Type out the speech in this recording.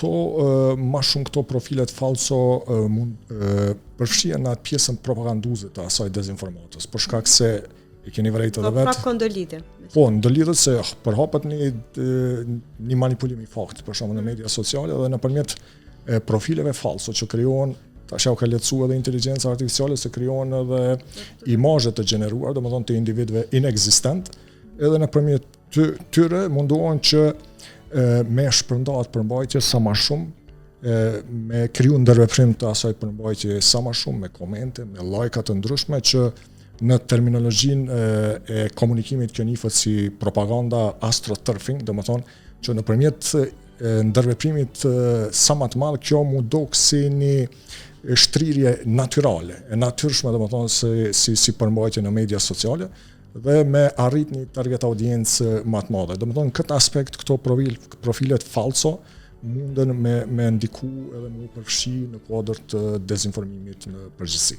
këto ma shumë këto profilet falso mund përfshihen në atë pjesën propaganduese të asaj dezinformatës, për shkak se e keni vërejtë edhe vetë. Pra kondolidhe. Po, ndolidhet se përhapet një manipulim i faktit, për shembull në media sociale dhe nëpërmjet profileve falso që krijohen. Tash u ka lehtësuar edhe inteligjenca artificiale se krijon edhe imazhe të gjeneruar, domethënë të individëve inekzistent, edhe nëpërmjet tyre mundohen që me shpërndarë përmbajtje sa më shumë, me kriju ndërveprim të asaj përmbajtje sa më shumë, me komente, me lajka të ndryshme që në terminologjinë e komunikimit kjo njihet si propaganda astroturfing, domethënë që nëpërmjet ndërveprimit sa më të madh kjo mundok si një shtrirje natyrale, e natyrshme domethënë si përmbajtje në media sociale dhe me arrit një target audiencë më të madhe. Domethënë këtë aspekt këto profilet falso munden me ndiku edhe me u përfshi në kuadër të dezinformimit në përgjithësi.